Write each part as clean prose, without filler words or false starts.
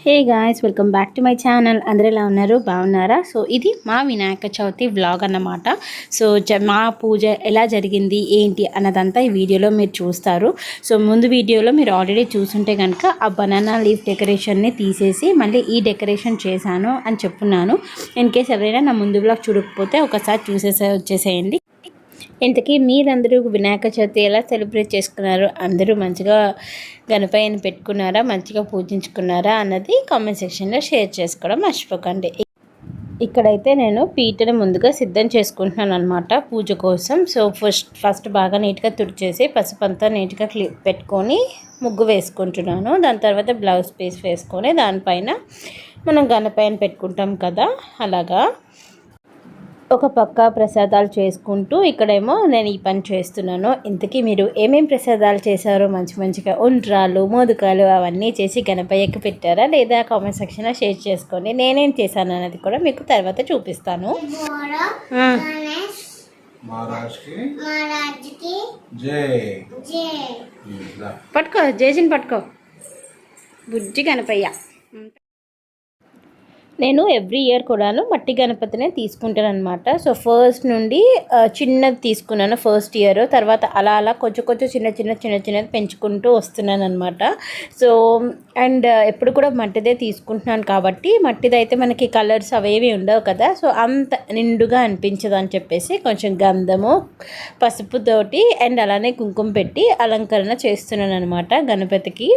Hey guys, welcome back to my channel. అందరూ ఎలా ఉన్నారు? బాగున్నారా? సో ఇది మా వినాయక చవితి వ్లాగ్ అన్నమాట. సో మా పూజ ఎలా జరిగింది ఏంటి అన్నదంతా ఈ వీడియోలో మీరు చూస్తారు. సో ముందు వీడియోలో మీరు ఆల్రెడీ చూసుంటే కనుక ఆ బనానా లీఫ్ డెకరేషన్ని తీసేసి మళ్ళీ ఈ డెకరేషన్ చేశాను అని చెప్పున్నాను. ఇన్ కేస్ ఎవరైనా నా ముందు వ్లాగ్ చూడకపోతే ఒకసారి వచ్చేసేయండి. ఇంతకీ మీరందరూ వినాయక చవితి ఎలా సెలబ్రేట్ చేసుకున్నారు? అందరూ మంచిగా గణపయ్యని పెట్టుకున్నారా, మంచిగా పూజించుకున్నారా అన్నది కామెంట్ సెక్షన్లో షేర్ చేసుకోవడం మర్చిపోకండి. ఇక్కడైతే నేను పీటను ముందుగా సిద్ధం చేసుకుంటున్నాను అనమాట పూజ కోసం. సో ఫస్ట్ బాగా నీట్గా తుడిచేసి పసుపు అంతా నీట్గా పెట్టుకొని ముగ్గు వేసుకుంటున్నాను. దాని తర్వాత బ్లౌజ్ పీస్ వేసుకొని దానిపైన మనం గణపయ్యని పెట్టుకుంటాం కదా, అలాగా ఒక పక్క ప్రసాదాలు చేసుకుంటూ ఇక్కడేమో నేను ఈ పని చేస్తున్నాను. ఇంతకీ మీరు ఏమేం ప్రసాదాలు చేశారో మంచిగా ఉండ్రాలు, మోదకాలు అవన్నీ చేసి గణపయ్యకి పెట్టారా లేదా కామెంట్ సెక్షన్లో షేర్ చేసుకోండి. నేనేం చేశాను అన్నది కూడా మీకు తర్వాత చూపిస్తాను. పట్టుకో జేజిని, పట్టుకో బుజ్జి గణపయ్య. నేను ఎవ్రీ ఇయర్ కూడాను మట్టి గణపతినే తీసుకుంటాను అనమాట. సో ఫస్ట్ నుండి చిన్నది తీసుకున్నాను ఫస్ట్ ఇయర్. తర్వాత అలా కొంచెం చిన్నది పెంచుకుంటూ వస్తున్నాను అనమాట. సో అండ్ ఎప్పుడు కూడా మట్టిదే తీసుకుంటున్నాను కాబట్టి మట్టిదైతే మనకి కలర్స్ అవేవి ఉండవు కదా, సో అంత నిండుగా అనిపించదు అని చెప్పేసి కొంచెం గంధము, పసుపుతోటి అండ్ అలానే కుంకుమ పెట్టి అలంకరణ చేస్తున్నాను అనమాట గణపతికి.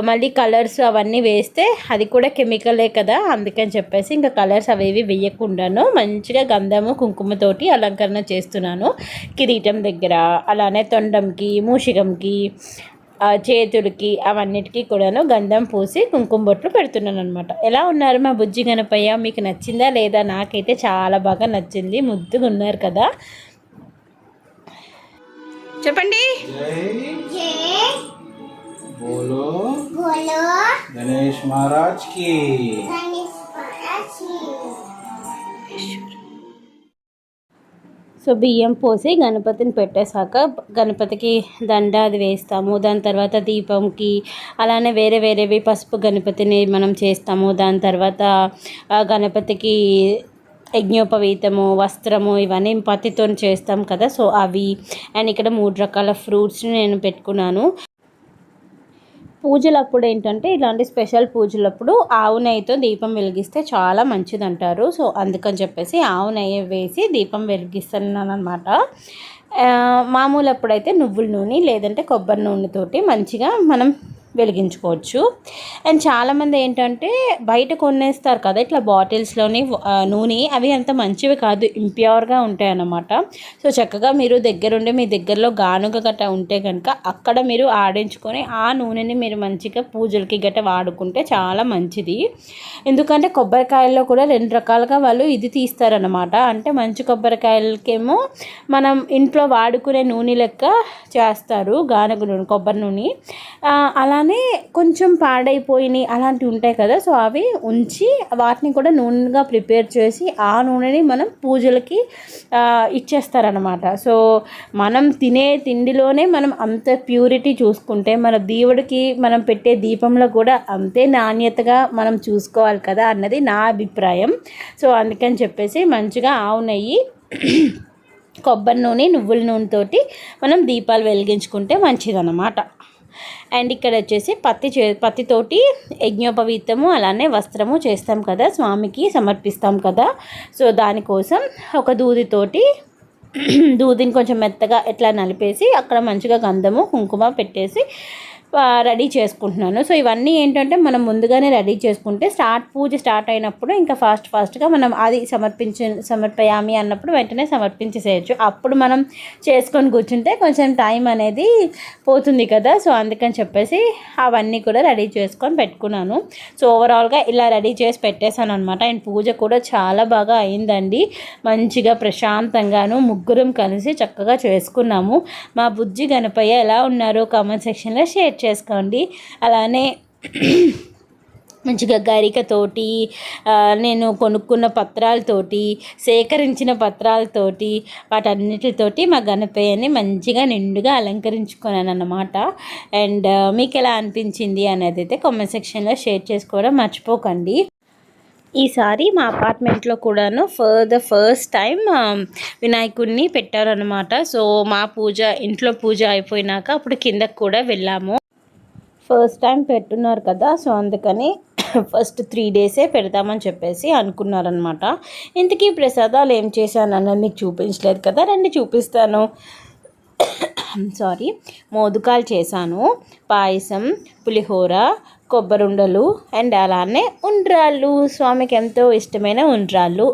మళ్ళీ కలర్స్ అవన్నీ వేస్తే అది కూడా కెమికలే కదా, అందుకని చెప్పేసి ఇంకా కలర్స్ అవేవి వేయకుండాను మంచిగా గంధము కుంకుమతోటి అలంకరణ చేస్తున్నాను. కిరీటం దగ్గర, అలానే తొండంకి, మూషికంకి, చేతులకి అవన్నిటికీ కూడాను గంధం పూసి కుంకుమ బొట్లు పెడుతున్నాను అనమాట. ఎలా ఉన్నారు మా బుజ్జి గణపయ్య? మీకు నచ్చిందా లేదా? నాకైతే చాలా బాగా నచ్చింది. ముద్దుగా ఉన్నారు కదా. చెప్పండి. बोलो गणेश महाराज की. సో బియ్యం పోసి గణపతిని పెట్టేశాక గణపతికి దండ అది వేస్తాము. దాని తర్వాత దీపంకి అలానే వేరేవి పసుపు గణపతిని మనం చేస్తాము. దాని తర్వాత గణపతికి యజ్ఞోపవీతము, వస్త్రము ఇవన్నీ పత్తితో చేస్తాం కదా, సో అవి. అండ్ ఇక్కడ 3 రకాల ఫ్రూట్స్ని నేను పెట్టుకున్నాను. పూజలప్పుడు ఏంటంటే ఇలాంటి స్పెషల్ పూజలప్పుడు ఆవు నెయ్యితో దీపం వెలిగిస్తే చాలా మంచిది అంటారు. సో అందుకని చెప్పేసి ఆవు నెయ్యి వేసి దీపం వెలిగిస్తున్నాను అనమాట. మామూలు అప్పుడైతే నువ్వుల నూనె లేదంటే కొబ్బరి నూనెతోటి మంచిగా మనం వెలిగించుకోవచ్చు. అండ్ చాలామంది ఏంటంటే బయట కొనేస్తారు కదా ఇట్లా బాటిల్స్లోని నూనె, అవి అంత మంచివి కాదు, ఇంప్యూర్గా ఉంటాయి అన్నమాట. సో చక్కగా మీరు దగ్గరుండి మీ దగ్గరలో గానుగ గట్ట ఉంటే కనుక అక్కడ మీరు ఆడించుకొని ఆ నూనెని మీరు మంచిగా పూజలకి గట్ట వాడుకుంటే చాలా మంచిది. ఎందుకంటే కొబ్బరికాయల్లో కూడా 2 రకాలుగా వాళ్ళు ఇది తీస్తారనమాట. అంటే మంచి కొబ్బరికాయలకేమో మనం ఇంట్లో వాడుకునే నూనె లెక్క చేస్తారు, గానుగ నూనె, కొబ్బరి నూనె. అలానే కొంచెం పాడైపోయినాయి అలాంటివి ఉంటాయి కదా, సో అవి ఉంచి వాటిని కూడా నూనెగా ప్రిపేర్ చేసి ఆ నూనెని మనం పూజలకి ఇచ్చేస్తారనమాట. సో మనం తినే తిండిలోనే మనం అంత ప్యూరిటీ చూసుకుంటే మన దేవుడికి మనం పెట్టే దీపంలో కూడా అంతే నాణ్యతగా మనం చూసుకోవాలి కదా అన్నది నా అభిప్రాయం. సో అందుకని చెప్పేసి మంచిగా ఆవు నెయ్యి, కొబ్బరి నూనె, నువ్వుల నూనెతోటి మనం దీపాలు వెలిగించుకుంటే మంచిదన్నమాట. అండ్ ఇక్కడ వచ్చేసి పత్తితోటి యజ్ఞోపవీతము అలానే వస్త్రము చేస్తాం కదా, స్వామికి సమర్పిస్తాం కదా. సో దానికోసం ఒక దూదిని కొంచెం మెత్తగా ఎట్లా నలిపేసి అక్కడ మంచిగా గంధము కుంకుమ పెట్టేసి రెడీ చేసుకుంటున్నాను. సో ఇవన్నీ ఏంటంటే మనం ముందుగానే రెడీ చేసుకుంటే పూజ స్టార్ట్ అయినప్పుడు ఇంకా ఫాస్ట్గా మనం అది సమర్పయామి అన్నప్పుడు వెంటనే సమర్పించేసేయచ్చు. అప్పుడు మనం చేసుకొని కూర్చుంటే కొంచెం టైం అనేది పోతుంది కదా, సో అందుకని చెప్పేసి అవన్నీ కూడా రెడీ చేసుకొని పెట్టుకున్నాను. సో ఓవరాల్గా ఇలా రెడీ చేసి పెట్టేశాను అనమాట. అండ్ పూజ కూడా చాలా బాగా అయిందండి. మంచిగా ప్రశాంతంగాను ముగ్గురం కలిసి చక్కగా చేసుకున్నాము. మా బుజ్జి గణపయ్య ఎలా ఉన్నారో కామెంట్ సెక్షన్లో షేర్ చేసుకోండి. అలానే మంచిగా గరికతోటి నేను కొనుక్కున్న పత్రాలతోటి సేకరించిన పత్రాలతోటి వాటన్నిటితోటి మా గణపయ్యని మంచిగా నిండుగా అలంకరించుకున్నాను అన్నమాట. అండ్ మీకు ఎలా అనిపించింది అనేది అయితే కామెంట్ సెక్షన్లో షేర్ చేసుకోవడం మర్చిపోకండి. ఈసారి మా అపార్ట్మెంట్లో కూడాను ఫస్ట్ టైం వినాయకుడిని పెట్టారనమాట. సో మా ఇంట్లో పూజ అయిపోయినాక అప్పుడు కిందకు కూడా వెళ్ళాము. ఫస్ట్ టైం పెట్టున్నారు కదా, సో అందుకని ఫస్ట్ 3 డేసే పెడతామని చెప్పేసి అనుకున్నారనమాట. ఇంతకీ ప్రసాదాలు ఏం చేశానన్నది మీకు చూపించలేదు కదా, రండి చూపిస్తాను. మోదకాలు చేశాను, పాయసం, పులిహోర, కొబ్బరుండలు అండ్ అలానే ఉండ్రాళ్ళు. స్వామికి ఎంతో ఇష్టమైన ఉండ్రాళ్ళు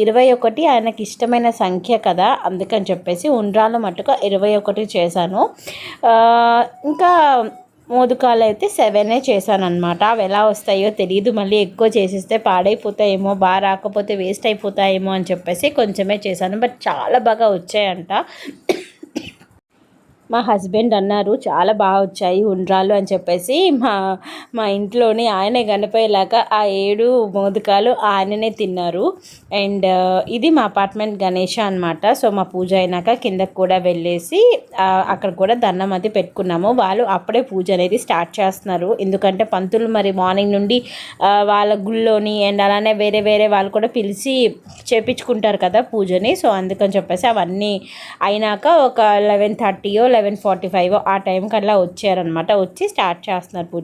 21 ఆయనకి ఇష్టమైన సంఖ్య కదా, అందుకని చెప్పేసి ఉండ్రాళ్ళు మట్టుగా 21 చేశాను. ఇంకా మోదకాలు అయితే 7 చేశాను అనమాట. అవి ఎలా వస్తాయో తెలియదు, మళ్ళీ ఎక్కువ చేసేస్తే పాడైపోతాయేమో, బాగా రాకపోతే వేస్ట్ అయిపోతాయేమో అని చెప్పేసి కొంచెమే చేశాను. బట్ చాలా బాగా వచ్చాయంట. మా హస్బెండ్ అన్నారు చాలా బాగా వచ్చాయి ఉండ్రాలు అని చెప్పేసి. మా ఇంట్లోని ఆయనే గణపయ్యలాగా ఆ 7 మోదకాలు ఆయననే తిన్నారు. అండ్ ఇది మా అపార్ట్మెంట్ గణేష అనమాట. సో మా పూజ అయినాక కిందకు కూడా వెళ్ళేసి అక్కడ కూడా దండం అది పెట్టుకున్నాము. వాళ్ళు అప్పుడే పూజ అనేది స్టార్ట్ చేస్తున్నారు, ఎందుకంటే పంతులు మరి మార్నింగ్ నుండి వాళ్ళ గుళ్ళోని అండ్ అలానే వేరే వేరే వాళ్ళు కూడా పిలిచి చేపించుకుంటారు కదా పూజని. సో అందుకని చెప్పేసి అవన్నీ అయినాక ఒక 11:30 11:45 ఆ టైంకి అలా వచ్చారనమాట. వచ్చి స్టార్ట్ చేస్తున్నారు పూజ.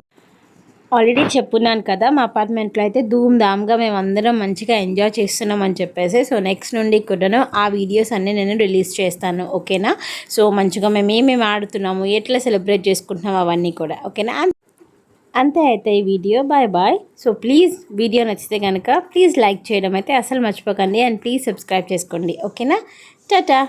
ఆల్రెడీ చెప్పున్నాను కదా, మా అపార్ట్మెంట్లో అయితే ధూమ్ధామ్గా మేము అందరం మంచిగా ఎంజాయ్ చేస్తున్నాం అని చెప్పేసి. సో నెక్స్ట్ నుండి కూడాను ఆ వీడియోస్ అన్నీ నేను రిలీజ్ చేస్తాను, ఓకేనా. సో మంచిగా మేము ఏమేమి ఆడుతున్నాము, ఎట్లా సెలబ్రేట్ చేసుకుంటున్నాము అవన్నీ కూడా, ఓకేనా. అంతే అయితే ఈ video, bye bye. So please video నచ్చితే కనుక ప్లీజ్ లైక్ చేయడం అయితే అసలు మర్చిపోకండి. అండ్ ప్లీజ్ సబ్స్క్రైబ్ చేసుకోండి, ఓకేనా. టాటా.